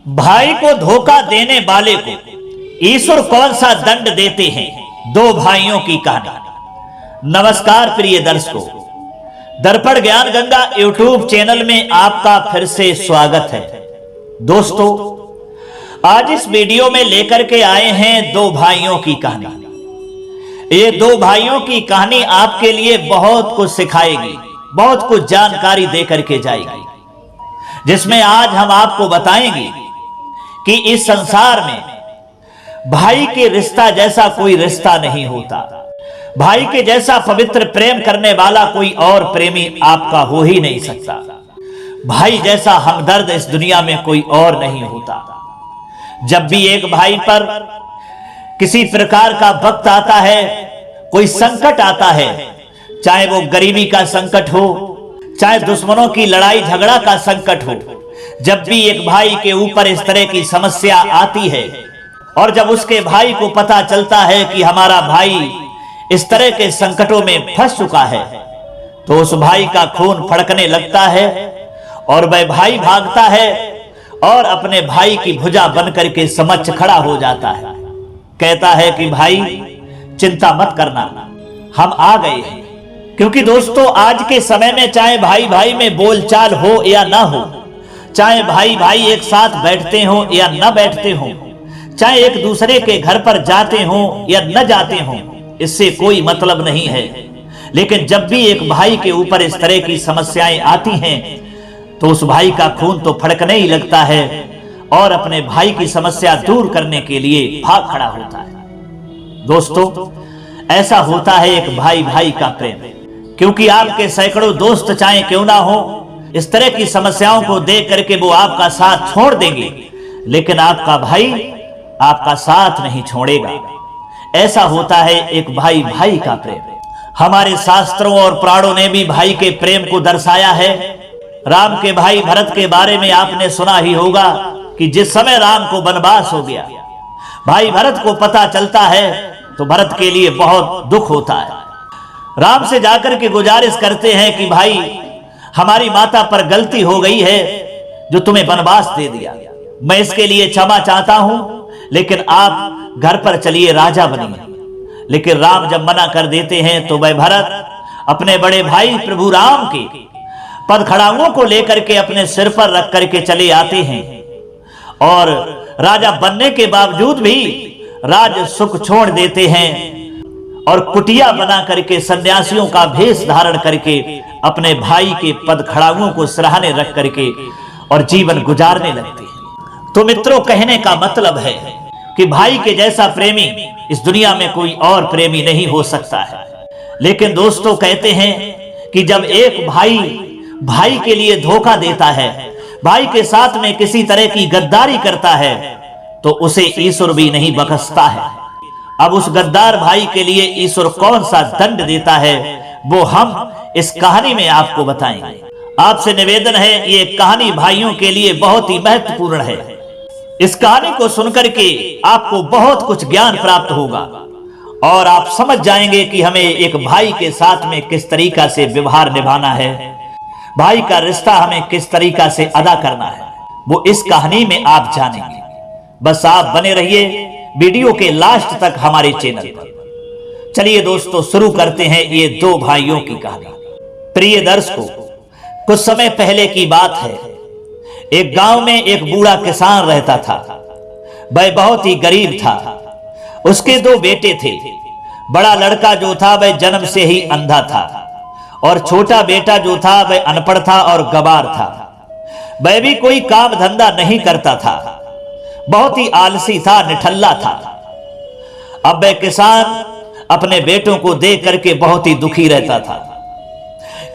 भाई को धोखा देने वाले को ईश्वर कौन सा दंड देते हैं? दो भाइयों की कहानी। नमस्कार प्रिय दर्शकों, दर्पण ज्ञान गंगा यूट्यूब चैनल में आपका फिर से स्वागत है। दोस्तों, आज इस वीडियो में लेकर के आए हैं दो भाइयों की कहानी। ये दो भाइयों की कहानी आपके लिए बहुत कुछ सिखाएगी, बहुत कुछ जानकारी देकर के जाएगी, जिसमें आज हम आपको बताएंगे कि इस संसार में भाई के रिश्ता जैसा कोई रिश्ता नहीं होता। भाई के जैसा पवित्र प्रेम करने वाला कोई और प्रेमी आपका हो ही नहीं सकता। भाई जैसा हमदर्द इस दुनिया में कोई और नहीं होता। जब भी एक भाई पर किसी प्रकार का वक्त आता है, कोई संकट आता है, चाहे वो गरीबी का संकट हो, चाहे दुश्मनों की लड़ाई झगड़ा का संकट हो, जब भी एक भाई के ऊपर इस तरह की समस्या आती है और जब उसके भाई को पता चलता है कि हमारा भाई इस तरह के संकटों में फंस चुका है, तो उस भाई का खून फड़कने लगता है और वह भाई भागता है और अपने भाई की भुजा बन करके समक्ष खड़ा हो जाता है। कहता है कि भाई चिंता मत करना, हम आ गए हैं। क्योंकि दोस्तों, आज के समय में चाहे भाई भाई में बोलचाल हो या ना हो, चाहे भाई भाई एक साथ बैठते हो या न बैठते हो, चाहे एक दूसरे के घर पर जाते हो या न जाते हो, इससे कोई मतलब नहीं है। लेकिन जब भी एक भाई के ऊपर इस तरह की समस्याएं आती हैं, तो उस भाई का खून तो फड़कने ही लगता है और अपने भाई की समस्या दूर करने के लिए भाग खड़ा होता है। दोस्तों, ऐसा होता है एक भाई भाई का प्रेम। क्योंकि आपके सैकड़ों दोस्त चाहे क्यों ना हो, इस तरह की समस्याओं को देख करके वो आपका साथ छोड़ देंगे, लेकिन आपका भाई आपका साथ नहीं छोड़ेगा। ऐसा होता है एक भाई भाई का प्रेम। हमारे शास्त्रों और पुराणों ने भी भाई के प्रेम को दर्शाया है। राम के भाई भरत के बारे में आपने सुना ही होगा कि जिस समय राम को वनवास हो गया, भाई भरत को पता चलता है तो भरत के लिए बहुत दुख होता है। राम से जाकर के गुजारिश करते हैं कि भाई, हमारी माता पर गलती हो गई है जो तुम्हें वनवास दे दिया, मैं इसके लिए क्षमा चाहता हूं, लेकिन आप घर पर चलिए, राजा बनिए। लेकिन राम जब मना कर देते हैं तो वह भरत अपने बड़े भाई प्रभु राम के पदखड़ाओं को लेकर के अपने सिर पर रख करके चले आते हैं और राजा बनने के बावजूद भी राज सुख छोड़ देते हैं और कुटिया बना करके सन्यासियों का भेष धारण करके अपने भाई के पद खड़ाओं को सिरहाने रख करके और जीवन गुजारने लगते हैं। तो मित्रों, कहने का मतलब है कि भाई के जैसा प्रेमी इस दुनिया में कोई और प्रेमी नहीं हो सकता है। लेकिन दोस्तों, कहते हैं कि जब एक भाई भाई के लिए धोखा देता है, भाई के साथ में किसी तरह की गद्दारी करता है, तो उसे ईश्वर भी नहीं बख्शता है। अब उस गद्दार भाई के लिए ईश्वर कौन सा दंड देता है, वो हम इस कहानी में आपको बताएंगे। आपसे निवेदन है, ये कहानी भाइयों के लिए बहुत ही महत्वपूर्ण है। इस कहानी को सुनकर के आपको बहुत कुछ ज्ञान प्राप्त होगा और आप समझ जाएंगे कि हमें एक भाई के साथ में किस तरीका से व्यवहार निभाना है, भाई का रिश्ता हमें किस तरीका से अदा करना है, वो इस कहानी में आप जानेंगे। बस आप बने रहिए वीडियो के लास्ट तक हमारे चैनल पर। चलिए दोस्तों, शुरू करते हैं ये दो भाइयों की कहानी। प्रिय दर्शकों, कुछ समय पहले की बात है। एक गांव में एक बूढ़ा किसान रहता था। वह बहुत ही गरीब था। उसके दो बेटे थे। बड़ा लड़का जो था वह जन्म से ही अंधा था और छोटा बेटा जो था वह अनपढ़ था और गवार था। वह भी कोई काम धंधा नहीं करता था, बहुत ही आलसी था, निठल्ला था। अब वह किसान अपने बेटों को देख करके बहुत ही दुखी रहता था।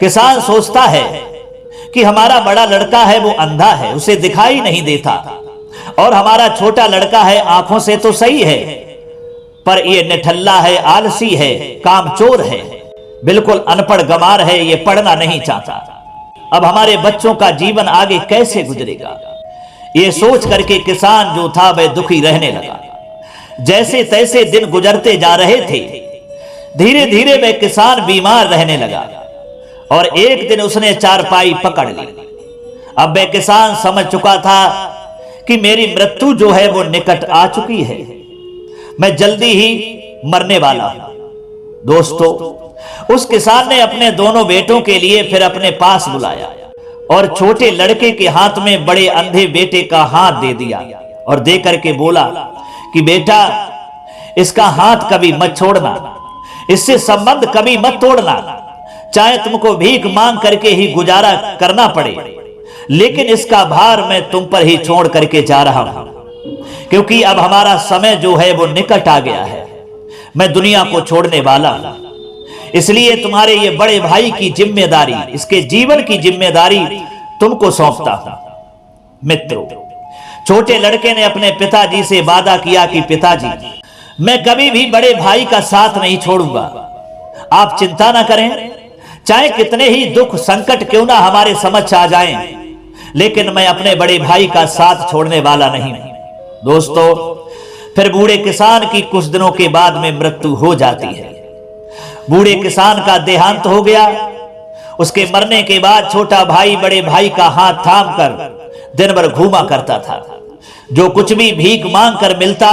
किसान सोचता है कि हमारा बड़ा लड़का है वो अंधा है, उसे दिखाई नहीं देता, और हमारा छोटा लड़का है आंखों से तो सही है, पर ये निठल्ला है, आलसी है, कामचोर है, बिल्कुल अनपढ़ गंवार है, ये पढ़ना नहीं चाहता। अब हमारे बच्चों का जीवन आगे कैसे गुजरेगा, ये सोच करके किसान जो था वह दुखी रहने लगा। जैसे तैसे दिन गुजरते जा रहे थे, धीरे धीरे वह किसान बीमार रहने लगा और एक दिन उसने चारपाई पकड़ ली। अब वह किसान समझ चुका था कि मेरी मृत्यु जो है वो निकट आ चुकी है, मैं जल्दी ही मरने वाला हूं। दोस्तों, उस किसान ने अपने दोनों बेटों के लिए फिर अपने पास बुलाया और छोटे लड़के के हाथ में बड़े अंधे बेटे का हाथ दे दिया और दे करके बोला कि बेटा, इसका हाथ कभी मत छोड़ना, इससे संबंध कभी मत तोड़ना, चाहे तुमको भीख मांग करके ही गुजारा करना पड़े, लेकिन इसका भार मैं तुम पर ही छोड़ करके जा रहा हूं, क्योंकि अब हमारा समय जो है वो निकट आ गया है, मैं दुनिया को छोड़ने वाला हूं। इसलिए तुम्हारे ये बड़े भाई की जिम्मेदारी, इसके जीवन की जिम्मेदारी तुमको सौंपता हूं। मित्रों, छोटे लड़के ने अपने पिताजी से वादा किया कि पिताजी, मैं कभी भी बड़े भाई का साथ नहीं छोड़ूंगा, आप चिंता ना करें, चाहे कितने ही दुख संकट क्यों ना हमारे समक्ष आ जाएं, लेकिन मैं अपने बड़े भाई का साथ छोड़ने वाला नहीं। दोस्तों, फिर बूढ़े किसान की कुछ दिनों के बाद में मृत्यु हो जाती है। बूढ़े किसान का देहांत हो गया। उसके मरने के बाद छोटा भाई बड़े भाई का हाथ थाम कर दिन भर घूमा करता था। जो कुछ भी भीख मांग कर मिलता,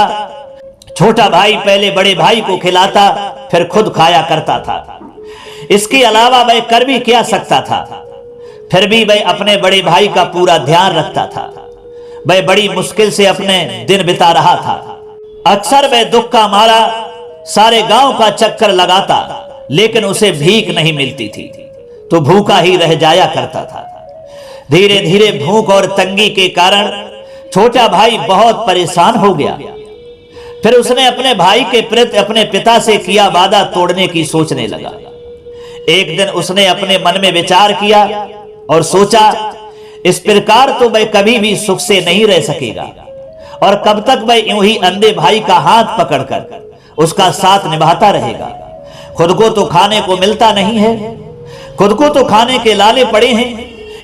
छोटा भाई पहले बड़े भाई को खिलाता, फिर खुद खाया करता था। इसके अलावा वह कर भी क्या सकता था? फिर भी वह अपने बड़े भाई का पूरा ध्यान रखता था। वह बड़ी मुश्किल से अपने दिन बिता रहा था। अक्सर वह दुख का मारा सारे गांव का चक्कर लगाता, लेकिन उसे भीख नहीं मिलती थी, तो भूखा ही रह जाया करता था। धीरे धीरे भूख और तंगी के कारण छोटा भाई बहुत परेशान हो गया। फिर उसने अपने भाई के प्रति अपने पिता से किया वादा तोड़ने की सोचने लगा। एक दिन उसने अपने मन में विचार किया और सोचा, इस प्रकार तो वह कभी भी सुख से नहीं रह सकेगा, और कब तक वह यूं ही अंधे भाई का हाथ पकड़कर उसका साथ निभाता रहेगा। खुद को तो खाने को मिलता नहीं है, खुद को तो खाने के लाले पड़े हैं,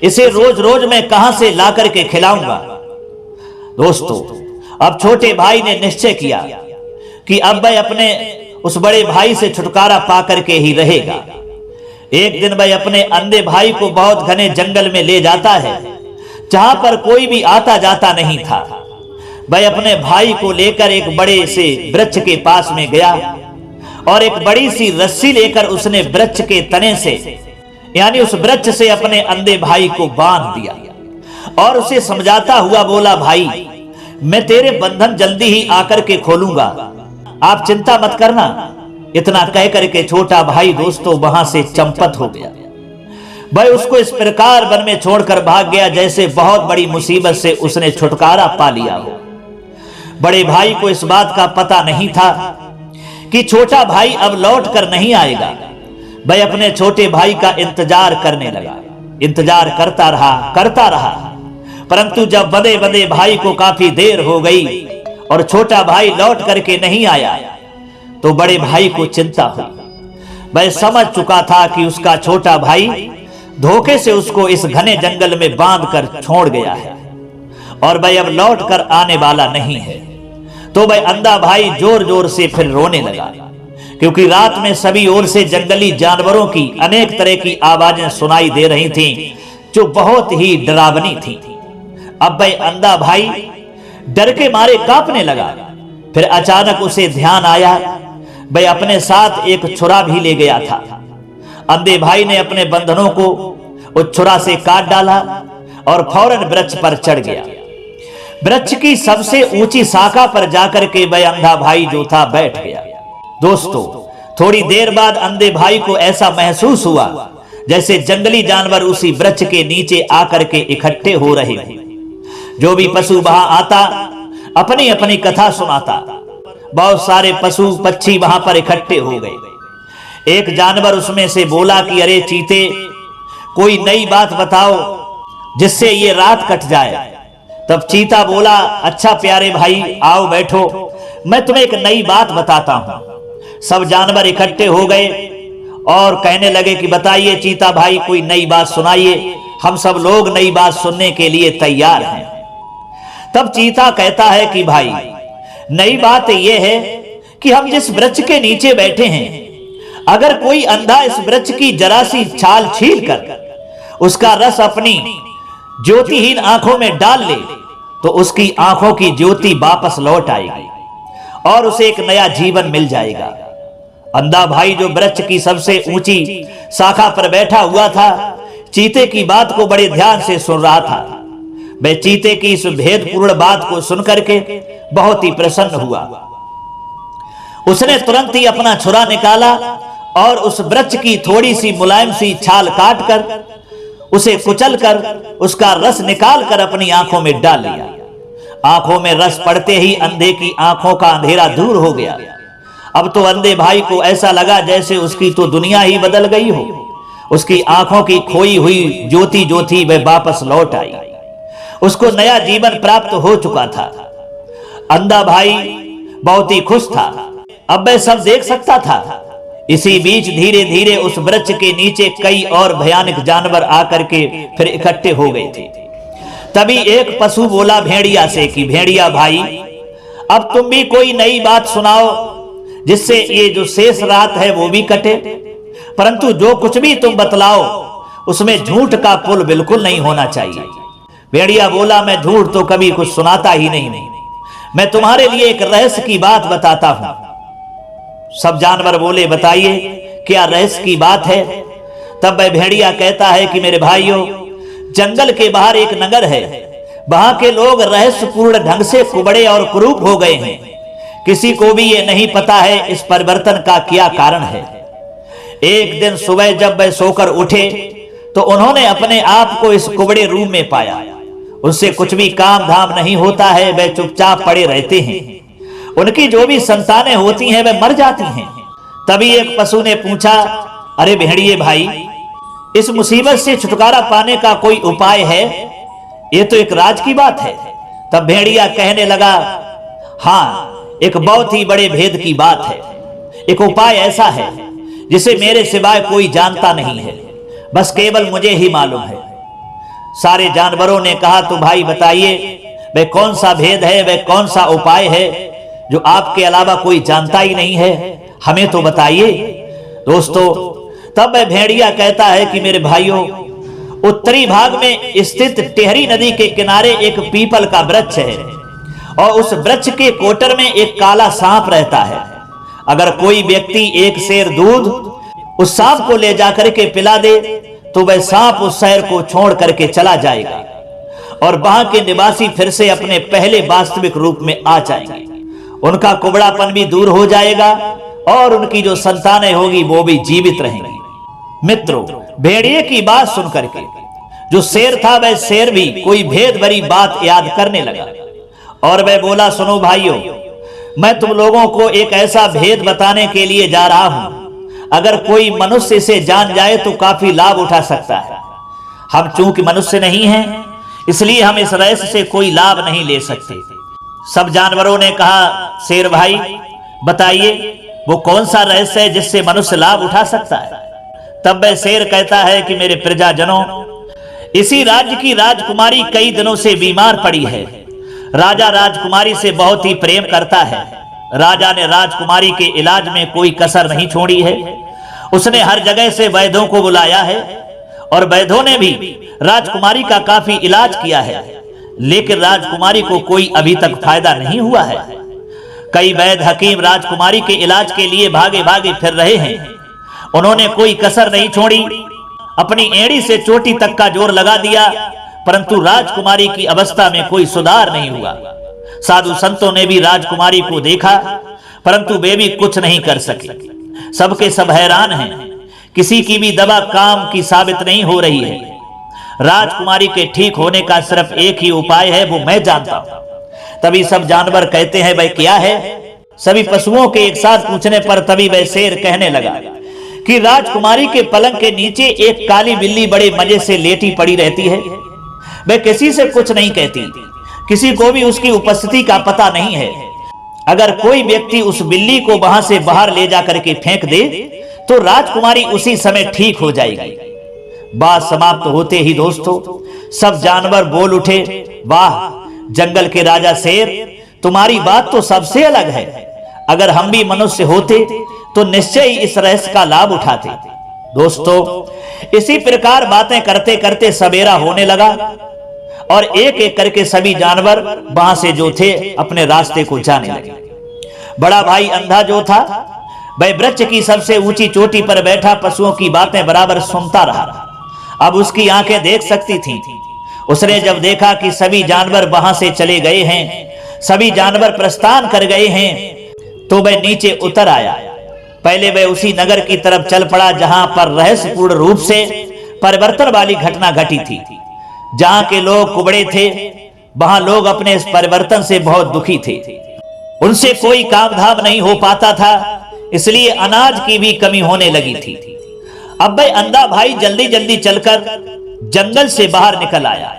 इसे रोज रोज मैं कहां से ला करके खिलाऊंगा। दोस्तों, अब छोटे भाई ने निश्चय किया कि अब वह अपने उस बड़े भाई से छुटकारा पा करके ही रहेगा। एक दिन वह अपने अंधे भाई को बहुत घने जंगल में ले जाता है, जहां पर कोई भी आता जाता नहीं था। वह अपने भाई को लेकर एक बड़े से वृक्ष के पास में गया और एक बड़ी सी रस्सी लेकर उसने वृक्ष के तने से, यानी उस वृक्ष से अपने अंधे भाई को बांध दिया और उसे समझाता हुआ बोला, भाई, मैं तेरे बंधन जल्दी ही आकर के खोलूंगा, आप चिंता मत करना। इतना कह करके छोटा भाई दोस्तों वहां से चंपत हो गया। वह उसको इस प्रकार वन में छोड़कर भाग गया जैसे बहुत बड़ी मुसीबत से उसने छुटकारा पा लिया हो। बड़े भाई को इस बात का पता नहीं था कि छोटा भाई अब लौट कर नहीं आएगा। वह अपने छोटे भाई का इंतजार करने लगा। इंतजार करता रहा, परंतु जब बड़े बड़े भाई को काफी देर हो गई और छोटा भाई लौट करके नहीं आया, तो बड़े भाई को चिंता हुई। वह समझ चुका था कि उसका छोटा भाई धोखे से उसको इस घने जंगल में बांध कर छोड़ गया है और वह अब लौट कर आने वाला नहीं है। तो वह अंधा भाई जोर जोर से फिर रोने लगा, क्योंकि रात में सभी ओर से जंगली जानवरों की अनेक तरह की आवाजें सुनाई दे रही थीं, जो बहुत ही डरावनी थीं। अब वह अंधा भाई डर के मारे कांपने लगा। फिर अचानक उसे ध्यान आया, वह अपने साथ एक छुरा भी ले गया था। अंधे भाई ने अपने बंधनों को उस छुरा से काट डाला और फौरन वृक्ष पर चढ़ गया। वृक्ष की सबसे ऊंची शाखा पर जाकर के वह अंधा भाई जो था बैठ गया। दोस्तों, थोड़ी देर बाद अंधे भाई को ऐसा महसूस हुआ जैसे जंगली जानवर उसी वृक्ष के नीचे आकर के इकट्ठे हो रहे हैं। जो भी पशु वहां आता अपनी अपनी कथा सुनाता। बहुत सारे पशु पक्षी वहां पर इकट्ठे हो गए। एक जानवर उसमें से बोला कि अरे चीते, कोई नई बात बताओ जिससे ये रात कट जाए। तब चीता बोला, अच्छा प्यारे भाई, आओ बैठो, मैं तुम्हें एक नई बात बताता हूं। सब जानवर इकट्ठे हो गए और कहने लगे कि बताइए चीता भाई, कोई नई बात सुनाइए, हम सब लोग नई बात सुनने के लिए तैयार हैं। तब चीता कहता है कि भाई, नई बात यह है कि हम जिस वृक्ष के नीचे बैठे हैं, अगर कोई अंधा इस वृक्ष की जरा सी छाल छील कर उसका रस अपनी ज्योतिहीन आंखों में डाल ले, तो उसकी आंखों की ज्योति वापस लौट आएगी और उसे एक नया जीवन मिल जाएगा। अंधा भाई जो वृक्ष की सबसे ऊंची शाखा पर बैठा हुआ था, चीते की बात को बड़े ध्यान से सुन रहा था। वह चीते की इस भेदपूर्ण बात को सुनकर के बहुत ही प्रसन्न हुआ। उसने तुरंत ही अपना छुरा निकाला और उस वृक्ष की थोड़ी सी मुलायम सी छाल काट कर उसे कुचल कर उसका रस निकाल कर अपनी आंखों में डाल लिया। आंखों में रस पड़ते ही अंधे की आंखों का अंधेरा दूर हो गया। अब तो अंधे भाई को ऐसा लगा जैसे उसकी तो दुनिया ही बदल गई हो। उसकी आंखों की खोई हुई ज्योति जो थी वह वापस लौट आई। उसको नया जीवन प्राप्त हो चुका था। अंधा भाई बहुत ही खुश था। अब वह सब देख सकता था। इसी बीच धीरे धीरे उस वृक्ष के नीचे कई और भयानक जानवर आकर के फिर इकट्ठे हो गए थे। तभी एक पशु बोला भेड़िया से कि भेड़िया भाई, अब तुम भी कोई नई बात सुनाओ जिससे ये जो शेष रात है वो भी कटे, परंतु जो कुछ भी तुम बतलाओ उसमें झूठ का पुल बिल्कुल नहीं होना चाहिए। भेड़िया बोला, मैं झूठ तो कभी कुछ सुनाता ही नहीं, मैं तुम्हारे लिए एक रहस्य की बात बताता हूं। सब जानवर बोले, बताइए क्या रहस्य की बात है। तब वह भेड़िया कहता है कि मेरे भाइयों, जंगल के बाहर एक नगर है। वहां के लोग रहस्यपूर्ण ढंग से कुबड़े और कुरूप हो गए हैं। किसी को भी ये नहीं पता है इस परिवर्तन का क्या कारण है। एक दिन सुबह जब वह सोकर उठे तो उन्होंने अपने आप को इस कुबड़े रूम में पाया। उससे कुछ भी काम धाम नहीं होता है, वह चुपचाप पड़े रहते हैं। उनकी जो भी संतानें होती हैं वह मर जाती हैं। तभी एक पशु ने पूछा, अरे भेड़िए भाई, इस मुसीबत से छुटकारा पाने का कोई उपाय है? ये तो एक राज की बात है। तब भेड़िया कहने लगा, हाँ, एक बहुत ही बड़े भेद की बात है। एक उपाय ऐसा है जिसे मेरे सिवाय कोई जानता नहीं है, बस केवल मुझे ही मालूम है। सारे जानवरों ने कहा, तो भाई बताइए वह कौन सा भेद है, वह कौन सा उपाय है जो आपके अलावा कोई जानता ही नहीं है, हमें तो बताइए। दोस्तों, तब वह भेड़िया कहता है कि मेरे भाइयों, उत्तरी भाग में स्थित टेहरी नदी के किनारे एक पीपल का वृक्ष है और उस वृक्ष के कोटर में एक काला सांप रहता है। अगर कोई व्यक्ति एक सेर दूध उस सांप को ले जाकर के पिला दे तो वह सांप उस शहर को छोड़ करके चला जाएगा और वहां के निवासी फिर से अपने पहले वास्तविक रूप में आ जाएंगे। उनका कुबड़ापन भी दूर हो जाएगा और उनकी जो संतानें होगी वो भी जीवित रहेंगी। मित्रों, भेड़िए की बात सुनकर के जो शेर था वह शेर भी कोई भेद भरी बात याद करने लगा और वह बोला, सुनो भाइयों, मैं तुम लोगों को एक ऐसा भेद बताने के लिए जा रहा हूं। अगर कोई मनुष्य इसे जान जाए तो काफी लाभ उठा सकता है। हम चूंकि मनुष्य नहीं हैं, इसलिए हम इस रहस्य से कोई लाभ नहीं ले सकते। सब जानवरों ने कहा, शेर भाई बताइए वो कौन सा रहस्य है जिससे मनुष्य लाभ उठा सकता है। तब वह शेर कहता है कि मेरे प्रजाजनों, इसी राज्य की राजकुमारी कई दिनों से बीमार पड़ी है। राजा राजकुमारी से बहुत ही प्रेम करता है। राजा ने राजकुमारी के इलाज में कोई कसर नहीं छोड़ी है। उसने हर जगह से वैद्यों को बुलाया है और वैद्यों ने भी राजकुमारी का काफी इलाज किया है, लेकिन राजकुमारी को कोई अभी तक फायदा नहीं हुआ है। कई वैद्य हकीम राजकुमारी के इलाज के लिए भागे भागे फिर रहे हैं। उन्होंने कोई कसर नहीं छोड़ी, अपनी एड़ी से चोटी तक का जोर लगा दिया, परंतु राजकुमारी की अवस्था में कोई सुधार नहीं हुआ। साधु संतों ने भी राजकुमारी को देखा, परंतु वे भी कुछ नहीं कर सके। सबके सब हैरान हैं। किसी की भी दवा काम की साबित नहीं हो रही है। राजकुमारी के ठीक होने का सिर्फ एक ही उपाय है, वो मैं जानता हूं। तभी सब जानवर कहते हैं, भाई क्या है? सभी पशुओं के एक साथ पूछने पर तभी वह शेर कहने लगा कि राजकुमारी के पलंग के नीचे एक काली बिल्ली बड़े मजे से लेटी पड़ी रहती है। वह किसी से कुछ नहीं कहती, किसी को भी उसकी उपस्थिति का पता नहीं है। अगर कोई व्यक्ति उस बिल्ली को वहां से बाहर ले जाकर के फेंक दे तो राजकुमारी उसी समय ठीक हो जाएगी। बात समाप्त होते ही दोस्तों सब जानवर बोल उठे, वाह जंगल के राजा शेर, तुम्हारी बात तो सबसे अलग है। अगर हम भी मनुष्य होते तो निश्चय ही इस रहस्य का लाभ उठाते। दोस्तों इसी प्रकार बातें करते करते सवेरा होने लगा। और एक एक करके सभी जानवर वहां से जो थे अपने रास्ते को जाने लगे। बड़ा भाई अंधा जो था वह वृक्ष की सबसे ऊंची चोटी पर बैठा पशुओं की बातें बराबर सुनता रहा। अब उसकी आंखें देख सकती थीं। उसने जब देखा कि सभी जानवर वहां से चले गए हैं, सभी जानवर प्रस्थान कर गए हैं, तो वह नीचे उतर आया। पहले वह उसी नगर की तरफ चल पड़ा जहां पर रहस्यपूर्ण रूप से परिवर्तन वाली घटना घटी थी। जहां के लोग कुबड़े थे, वहां लोग अपने इस परिवर्तन से बहुत दुखी थे। उनसे कोई काम धाम नहीं हो पाता था, इसलिए अनाज की भी कमी होने लगी थी। अब वह अंधा भाई जल्दी जल्दी चलकर जंगल से बाहर निकल आया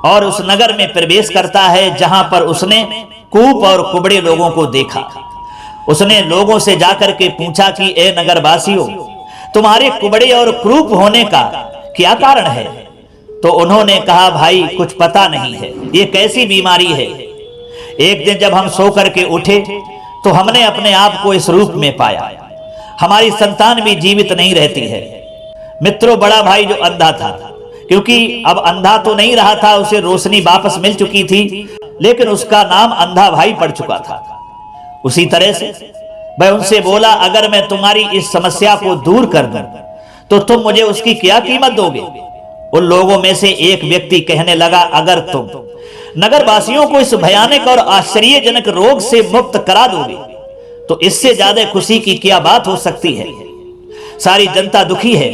और उस नगर में प्रवेश करता है जहां पर उसने कूप और कुबड़े लोगों को देखा। उसने लोगों से जाकर के पूछा कि ए नगरवासियों, तुम्हारे कुबड़े और क्रूप होने का क्या कारण है? तो उन्होंने कहा, भाई कुछ पता नहीं है, ये कैसी बीमारी है। एक दिन जब हम सो करके उठे तो हमने अपने आप को इस रूप में पाया। हमारी संतान भी जीवित नहीं रहती है। मित्रों, बड़ा भाई जो अंधा था, क्योंकि अब अंधा तो नहीं रहा था, उसे रोशनी वापस मिल चुकी थी, लेकिन उसका नाम अंधा भाई पड़ चुका था। उसी तरह से वह उनसे बोला, अगर मैं तुम्हारी इस समस्या को दूर कर दूं तो तुम मुझे उसकी क्या कीमत दोगे? उन लोगों में से एक व्यक्ति कहने लगा, अगर तुम नगरवासियों को इस भयानक और आश्चर्यजनक रोग से मुक्त करा दोगे तो इससे ज्यादा खुशी की क्या बात हो सकती है। सारी जनता दुखी है,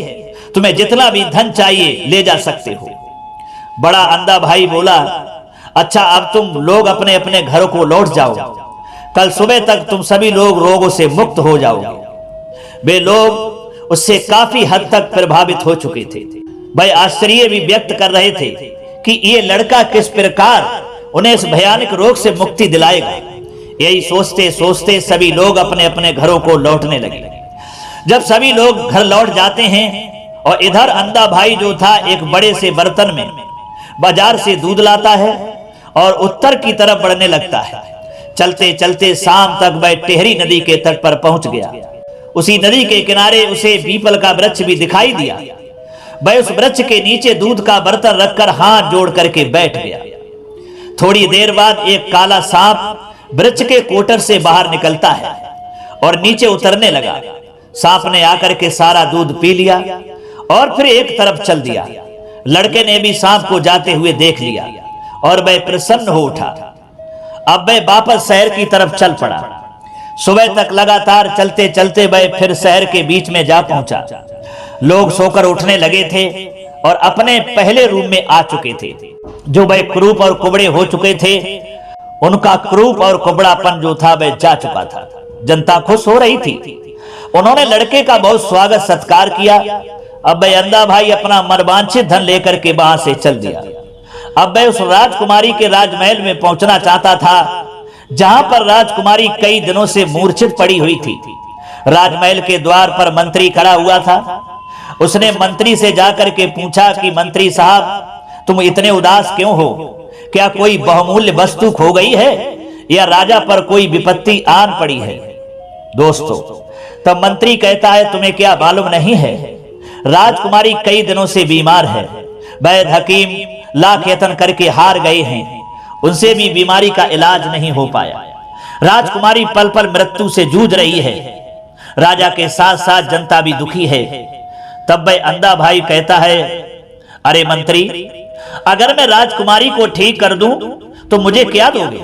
तुम्हें जितना भी धन चाहिए ले जा सकते हो। बड़ा अंधा भाई बोला, अच्छा अब तुम लोग अपने अपने घरों को लौट जाओ, कल सुबह तक तुम सभी लोग रोगों से मुक्त हो जाओगे। वे लोग उससे काफी हद तक प्रभावित हो चुके थे। वह आश्चर्य भी व्यक्त कर रहे थे कि ये लड़का किस प्रकार उन्हें इस भयानक रोग से मुक्ति दिलाएगा। यही सोचते सोचते सभी लोग अपने अपने घरों को लौटने लगे। जब सभी लोग घर लौट जाते हैं और इधर अंधा भाई जो था एक बड़े से बर्तन में बाजार से दूध लाता है और उत्तर की तरफ बढ़ने लगता है। चलते चलते शाम तक वह टेहरी नदी के तट पर पहुंच गया। उसी नदी के किनारे उसे पीपल का वृक्ष भी दिखाई दिया। वह उस वृक्ष के नीचे दूध का बर्तन रखकर हाथ जोड़ करके बैठ गया। थोड़ी देर बाद एक काला सांप वृक्ष के कोटर से बाहर निकलता है और नीचे उतरने लगा। सांप ने आकर के सारा दूध पी लिया और फिर एक तरफ चल दिया। लड़के ने भी सांप को जाते हुए देख लिया और वह प्रसन्न हो उठा। अब वह वापस शहर की तरफ चल पड़ा। सुबह तक लगातार चलते चलते वह फिर शहर के बीच में जा पहुंचा। लोग सोकर उठने लगे थे और अपने पहले रूम में आ चुके थे। जो वह क्रूप और कुबड़े हो चुके थे, उनका क्रूप और कुबड़ापन जो था वह जा चुका था। जनता खुश हो रही थी। उन्होंने लड़के का बहुत स्वागत सत्कार किया। अब वह अंधा भाई अपना मनवांछित धन लेकर के वहां से चल दिया। अब वह उस राजकुमारी के राजमहल में पहुंचना चाहता था जहां पर राजकुमारी कई दिनों से मूर्छित पड़ी हुई थी। राजमहल के द्वार पर मंत्री खड़ा हुआ था। उसने मंत्री से जाकर के पूछा कि मंत्री साहब, तुम इतने उदास क्यों हो? क्या कोई बहुमूल्य वस्तु खो गई है या राजा पर कोई विपत्ति आन पड़ी है? दोस्तों, तब मंत्री कहता है, तुम्हें क्या मालूम नहीं है, राजकुमारी कई दिनों से बीमार है। वैद्य हकीम लाख यत्न करके हार गए हैं, उनसे भी बीमारी का इलाज नहीं हो पाया। राजकुमारी पल पल मृत्यु से जूझ रही है। राजा के साथ साथ जनता भी दुखी है। तब वह अंधा भाई कहता है, अरे मंत्री, अगर मैं राजकुमारी को ठीक कर दूं तो मुझे क्या दोगे?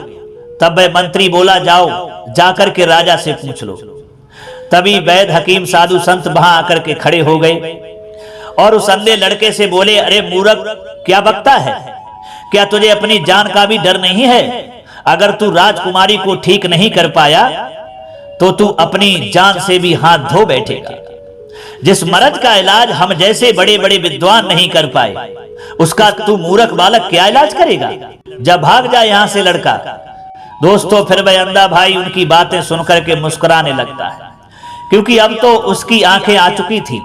तब वह मंत्री बोला, जाओ जाकर के राजा से पूछ लो। तभी वैद्य हकीम साधु संत वहां आकर के खड़े हो गए और उस अंधे लड़के से बोले, अरे मूर्ख, क्या बकता है? क्या तुझे अपनी जान का भी डर नहीं है? अगर तू राजकुमारी को ठीक नहीं कर पाया तो तू अपनी जान से भी हाथ धो बैठेगा। जिस मर्ज का इलाज हम जैसे बड़े बड़े विद्वान नहीं कर पाए, उसका तू मूर्ख बालक क्या इलाज करेगा? जब भाग जा यहां से लड़का। दोस्तों, फिर वह अंधा भाई उनकी बातें सुनकर के मुस्कुराने लगता है, क्योंकि अब तो उसकी आंखें आ चुकी थी।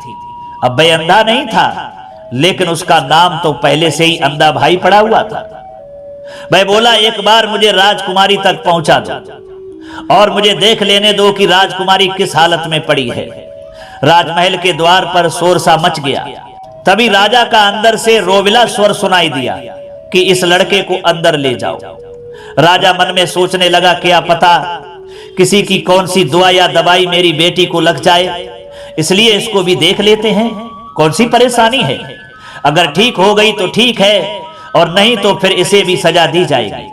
अब वह अंधा नहीं था, लेकिन उसका नाम तो पहले से ही अंधा भाई पड़ा हुआ था। वह बोला, एक बार मुझे राजकुमारी तक पहुंचा दो और मुझे देख लेने दो कि राजकुमारी किस हालत में पड़ी है। राजमहल के द्वार पर शोर सा मच गया। तभी राजा का अंदर से रोविला स्वर सुनाई दिया, कि इस लड़के को अंदर ले जाओ। राजा मन में सोचने लगा, क्या पता किसी की कौन सी दुआ या दवाई मेरी बेटी को लग जाए, इसलिए इसको भी देख लेते हैं, कौन सी परेशानी है। अगर ठीक हो गई तो ठीक है, और नहीं तो फिर इसे भी सजा दी जाएगी।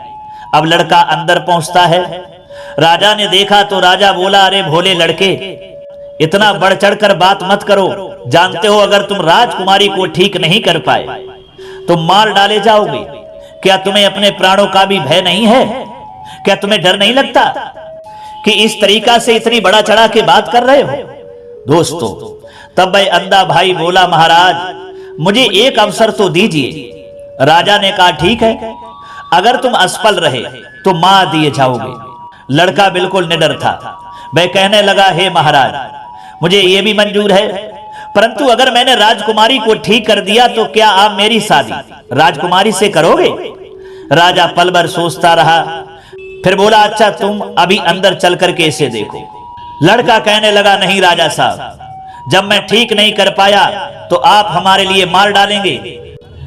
अब लड़का अंदर पहुंचता है। राजा ने देखा तो राजा बोला, अरे भोले लड़के, इतना बढ़ चढ़कर बात मत करो। जानते हो अगर तुम राजकुमारी को ठीक नहीं कर पाए तो मार डाले जाओगे। क्या तुम्हें अपने प्राणों का भी भय नहीं है? क्या तुम्हें डर नहीं लगता कि इस तरीका से इतनी बड़ा चढ़ा के बात कर रहे हो? दोस्तों, तब वह अंधा भाई बोला, महाराज मुझे एक अवसर तो दीजिए। राजा ने कहा, ठीक है, अगर तुम असफल रहे तो मार दिए जाओगे। लड़का बिल्कुल निडर था। वह कहने लगा, हे महाराज, मुझे यह भी मंजूर है, परंतु अगर मैंने राजकुमारी को ठीक कर दिया तो क्या आप मेरी शादी राजकुमारी से करोगे? राजा पल भर सोचता रहा, फिर बोला, अच्छा तुम अभी अंदर चल करके इसे देखो। लड़का कहने लगा, नहीं राजा साहब, जब मैं ठीक नहीं कर पाया तो आप हमारे लिए मार डालेंगे,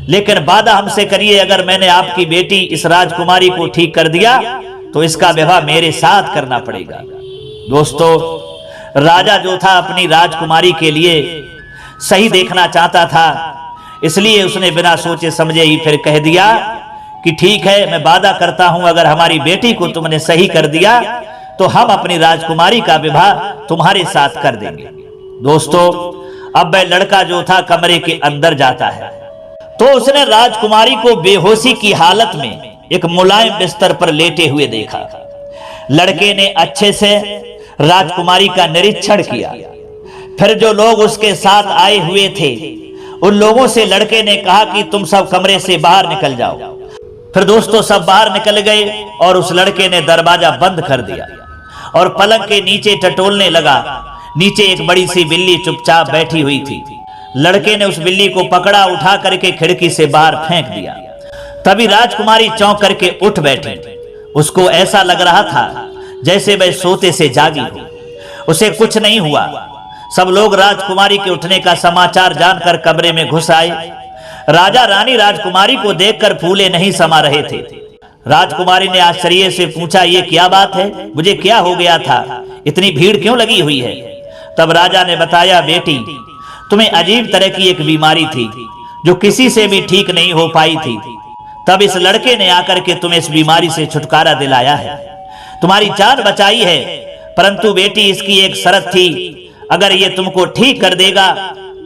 लेकिन वादा हमसे करिए, अगर मैंने आपकी बेटी इस राजकुमारी को ठीक कर दिया तो इसका विवाह मेरे साथ करना पड़ेगा। दोस्तों, राजा जो था अपनी राजकुमारी के लिए सही देखना चाहता था, इसलिए उसने बिना सोचे समझे ही फिर कह दिया कि ठीक है, मैं वादा करता हूं, अगर हमारी बेटी को तुमने सही कर दिया तो हम अपनी राजकुमारी का विवाह तुम्हारे साथ कर देंगे। दोस्तों, अब वह लड़का जो था कमरे के अंदर जाता है तो उसने राजकुमारी को बेहोशी की हालत में एक मुलायम बिस्तर पर लेटे हुए देखा। लड़के ने अच्छे से राजकुमारी का निरीक्षण किया। फिर जो लोग उसके साथ आए हुए थे उन लोगों से लड़के ने कहा कि तुम सब कमरे से बाहर निकल जाओ। फिर दोस्तों सब बाहर निकल गए और उस लड़के ने दरवाजा बंद कर दिया और पलंग के नीचे टटोलने लगा। नीचे एक बड़ी सी बिल्ली चुपचाप बैठी हुई थी। लड़के ने उस बिल्ली को पकड़ा, उठा करके खिड़की से बाहर फेंक दिया। तभी राजकुमारी चौंक करके उठ बैठी। उसको ऐसा लग रहा था जैसे वह सोते से जागी हो। उसे कुछ नहीं हुआ। सब लोग राजकुमारी के उठने का समाचार जानकर कमरे में घुस आए। राजा रानी राजकुमारी को देखकर फूले नहीं समा रहे थे। राजकुमारी ने आश्चर्य से पूछा, ये क्या बात है, मुझे क्या हो गया था, इतनी भीड़ क्यों लगी हुई है? तब राजा ने बताया, बेटी तुम्हें अजीब तरह की एक बीमारी थी जो किसी से भी ठीक नहीं हो पाई थी। तब इस लड़के ने आकर के तुम्हें इस बीमारी से छुटकारा दिलाया है, तुम्हारी जान बचाई है। परंतु बेटी इसकी एक शर्त थी, अगर ये तुमको ठीक कर देगा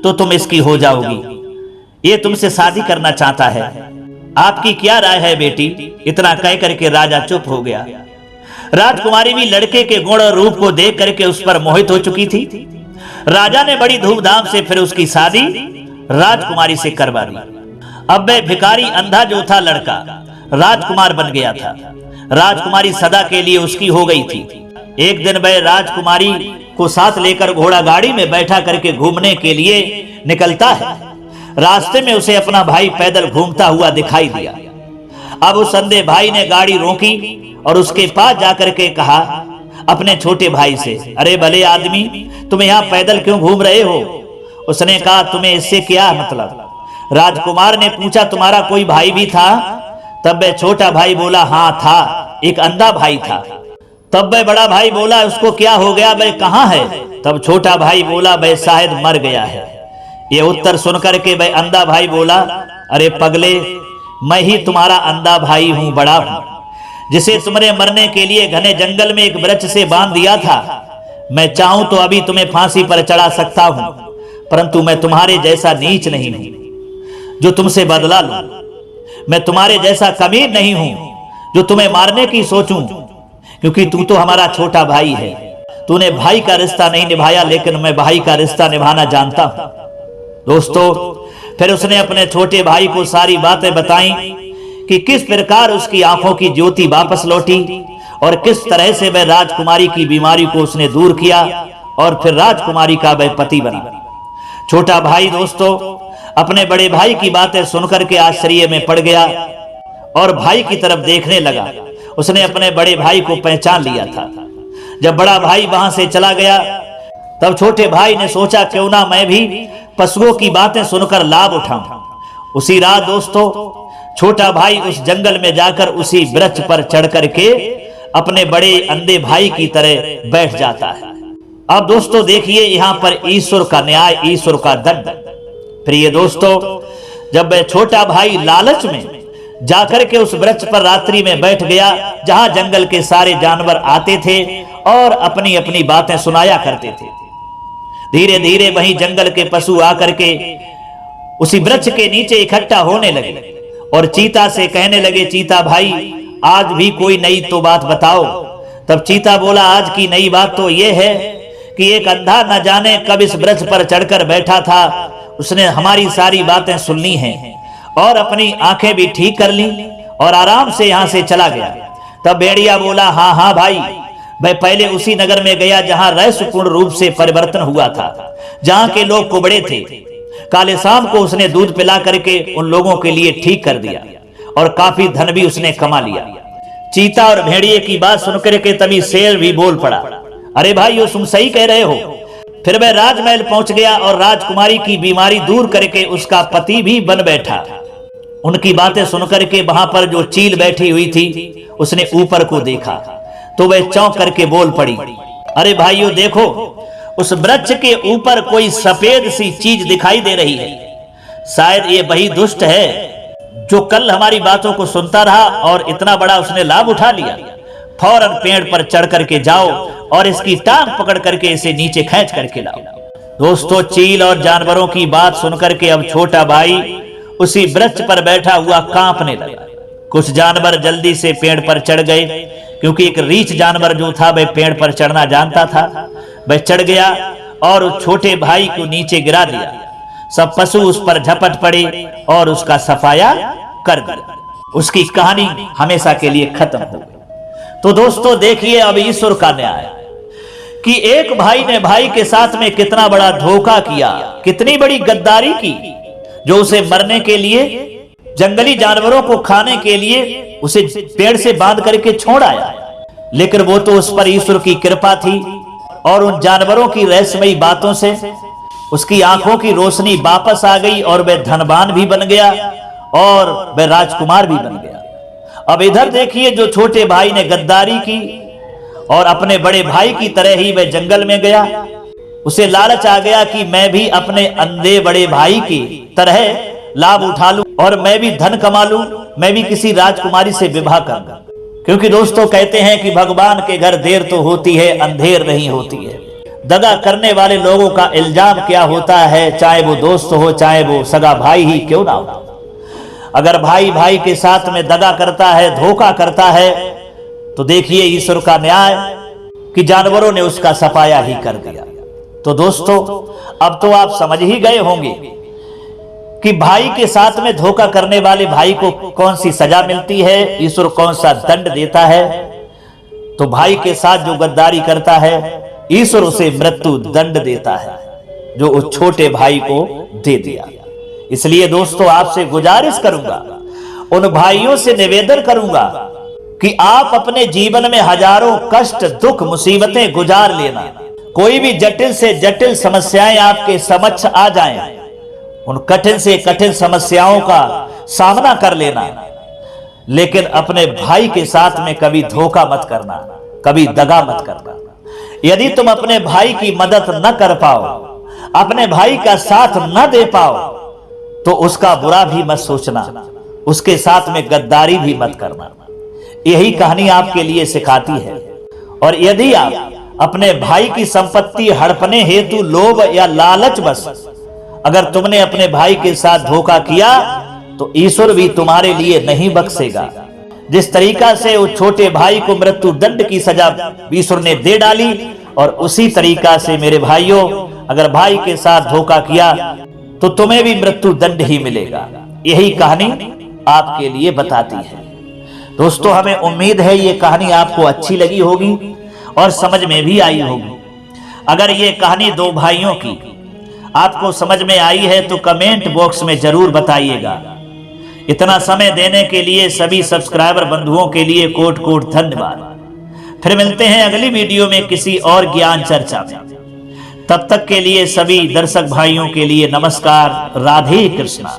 तो तुम इसकी हो जाओगी। ये तुमसे शादी करना चाहता है, आपकी क्या राय है बेटी? इतना कह करके राजा चुप हो गया। राजकुमारी भी लड़के के गुण और रूप को देख करके उस पर मोहित हो चुकी थी। राजा ने बड़ी धूमधाम से फिर उसकी शादी राजकुमारी से करवा दी। अब वह भिखारी अंधा जो था लड़का राजकुमार बन गया था। राजकुमारी सदा के लिए उसकी हो गई थी। एक दिन वह राजकुमारी को साथ लेकर घोड़ा गाड़ी में बैठा करके घूमने के लिए निकलता है। रास्ते में उसे अपना भाई पैदल घूमता हुआ दिखाई दिया। अब उस अंधे भाई ने गाड़ी रोकी और उसके पास जाकर के कहा अपने छोटे भाई से, अरे भले आदमी, तुम यहाँ पैदल क्यों घूम रहे हो? उसने कहा, तुम्हें इससे क्या मतलब? राजकुमार ने पूछा, तुम्हारा कोई भाई भी था? तब वह छोटा भाई बोला, हाँ था, एक अंधा भाई था। तब वह बड़ा भाई बोला, उसको क्या हो गया, वह कहाँ है? तब छोटा भाई बोला, वह शायद मर गया है। ये उत्तर सुनकर के वह अंधा भाई बोला, अरे पगले, मैं ही तुम्हारा अंधा भाई हूं, बड़ा हूं, जिसे तुमने मरने के लिए घने जंगल में एक वृक्ष से बांध दिया था। मैं चाहूं तो अभी तुम्हें फांसी पर चढ़ा सकता हूं, परंतु मैं तुम्हारे जैसा नीच नहीं हूं जो तुमसे बदला लूं। मैं तुम्हारे जैसा कमीन नहीं हूं जो तुम्हें मारने की सोचूं, क्योंकि तू तो हमारा छोटा भाई है। तूने भाई का रिश्ता नहीं निभाया, लेकिन मैं भाई का रिश्ता निभाना जानता हूं। दोस्तों, फिर उसने अपने छोटे भाई को सारी बातें बताई कि किस प्रकार उसकी आंखों की ज्योति वापस लौटी और किस तरह से वह राजकुमारी की बीमारी को उसने दूर किया और फिर राजकुमारी का वह पति बना। छोटा भाई दोस्तों अपने बड़े भाई की बातें सुनकर के आश्चर्य में पड़ गया और भाई की तरफ देखने लगा। उसने अपने बड़े भाई को पहचान लिया था। जब बड़ा भाई वहां से चला गया तब छोटे भाई ने सोचा, क्यों ना मैं भी पशुओं की बातें सुनकर लाभ उठाऊं। उसी रात दोस्तों छोटा भाई उस जंगल में जाकर उसी वृक्ष पर चढ़ करके अपने बड़े अंधे भाई की तरह बैठ जाता है। अब दोस्तों देखिए यहाँ पर ईश्वर का न्याय, ईश्वर का दंड। प्रिय दोस्तों, जब वह छोटा भाई लालच में जाकर के उस वृक्ष पर रात्रि में बैठ गया जहां जंगल के सारे जानवर आते थे और अपनी अपनी बातें सुनाया करते थे, धीरे धीरे वहीं जंगल के पशु आकर के उसी वृक्ष के नीचे इकट्ठा होने लगे और चीता से कहने लगे, चीता भाई आज भी कोई नई तो बात बताओ। तब चीता बोला, आज की नई बात तो यह है कि एक अंधा न जाने कब इस वृक्ष पर चढ़कर बैठा था, उसने हमारी सारी बातें सुन ली हैं और अपनी आंखें भी ठीक कर ली और आराम से यहां से चला गया। तब भेड़िया बोला, हाँ हाँ भाई, मैं पहले उसी नगर में गया जहां रहस्यपूर्ण रूप से परिवर्तन हुआ था, जहां के लोग कुबड़े थे। काले शाम को उसने दूध पिला करके उन लोगों के लिए ठीक कर दिया और काफी धन भी उसने कमा लिया। चीता और भेड़िए की बात सुनकर के तभी शेर भी बोल पड़ा, अरे भाई तुम सही कह रहे हो। फिर वह राजमहल पहुंच गया और राजकुमारी की बीमारी दूर करके उसका पति भी बन बैठा। उनकी बातें सुनकर के वहां पर जो चील बैठी हुई थी उसने ऊपर को देखा तो वह चौंक करके बोल पड़ी, अरे भाइयों देखो, उस वृक्ष के ऊपर कोई सफेद सी चीज दिखाई दे रही है। शायद ये वही दुष्ट है जो कल हमारी बातों को सुनता रहा और इतना बड़ा उसने लाभ उठा लिया। फौरन पेड़ पर चढ़ करके जाओ और इसकी टांग पकड़ करके इसे नीचे खींच करके लाओ। दोस्तों, चील और जानवरों की बात सुनकर के अब छोटा भाई उसी वृक्ष पर बैठा हुआ कांपने लगा। कुछ जानवर जल्दी से पेड़ पर चढ़ गए, क्योंकि एक रीछ जानवर जो था वह पेड़ पर चढ़ना जानता था। वह चढ़ गया और उस छोटे भाई को नीचे गिरा दिया। सब पशु उस पर झपट पड़े और उसका सफाया कर दिया। उसकी कहानी हमेशा के लिए खत्म हो गई। तो दोस्तों देखिए अब ईश्वर का न्याय कि एक भाई ने भाई के साथ में कितना बड़ा धोखा किया, कितनी बड़ी गद्दारी की, जो उसे मरने के लिए, जंगली जानवरों को खाने के लिए उसे पेड़ से बांध करके छोड़ आया। लेकिन वो तो उस पर ईश्वर की कृपा थी और उन जानवरों की रहस्यमयी बातों से उसकी आंखों की रोशनी वापस आ गई और वह धनवान भी बन गया और वह राजकुमार भी बन गया। अब इधर देखिए, जो छोटे भाई ने गद्दारी की और अपने बड़े भाई की तरह ही वह जंगल में गया, उसे लालच आ गया कि मैं भी अपने अंधे बड़े भाई की तरह लाभ उठा लूं और मैं भी धन कमा लूं, मैं भी किसी राजकुमारी से विवाह कर लूं। क्योंकि दोस्तों कहते हैं कि भगवान के घर देर तो होती है, अंधेर नहीं होती है। दगा करने वाले लोगों का इल्जाम क्या होता है, चाहे वो दोस्त हो, चाहे वो सगा भाई ही क्यों ना हो। अगर भाई भाई के साथ में दगा करता है, धोखा करता है, तो देखिए ईश्वर का न्याय कि जानवरों ने उसका सफाया ही कर दिया। तो दोस्तों अब तो आप समझ ही गए होंगे कि भाई के साथ में धोखा करने वाले भाई को कौन सी सजा मिलती है, ईश्वर कौन सा दंड देता है। तो भाई के साथ जो गद्दारी करता है, ईश्वर उसे मृत्यु दंड देता है, जो उस छोटे भाई को दे दिया। इसलिए दोस्तों आपसे गुजारिश करूंगा, उन भाइयों से निवेदन करूंगा कि आप अपने जीवन में हजारों कष्ट, दुख, मुसीबतें गुजार लेना। कोई भी जटिल से जटिल समस्याएं आपके समक्ष आ जाएं, उन कठिन से कठिन समस्याओं का सामना कर लेना, लेकिन अपने भाई के साथ में कभी धोखा मत करना, कभी दगा मत करना। यदि तुम अपने भाई की मदद न कर पाओ, अपने भाई का साथ न दे पाओ, तो उसका बुरा भी मत सोचना, उसके साथ में गद्दारी भी मत करना। यही कहानी आपके लिए सिखाती है। और यदि आप अपने भाई की संपत्ति हड़पने हेतु लोभ या लालच बस अगर तुमने अपने भाई के साथ धोखा किया, तो ईश्वर भी तुम्हारे लिए नहीं बख्शेगा। जिस तरीका से उस छोटे भाई को मृत्यु दंड की सजा ईश्वर ने दे डाली, और उसी तरीका से मेरे भाइयों, अगर भाई के साथ धोखा किया तो तुम्हें भी मृत्यु दंड ही मिलेगा। यही कहानी आपके लिए बताती है। दोस्तों हमें उम्मीद है ये कहानी आपको अच्छी लगी होगी और समझ में भी आई होगी। अगर ये कहानी दो भाइयों की आपको समझ में आई है तो कमेंट बॉक्स में जरूर बताइएगा। इतना समय देने के लिए सभी सब्सक्राइबर बंधुओं के लिए कोट कोट धन्यवाद। फिर मिलते हैं अगली वीडियो में किसी और ज्ञान चर्चा में। तब तक के लिए सभी दर्शक भाइयों के लिए नमस्कार। राधे कृष्णा।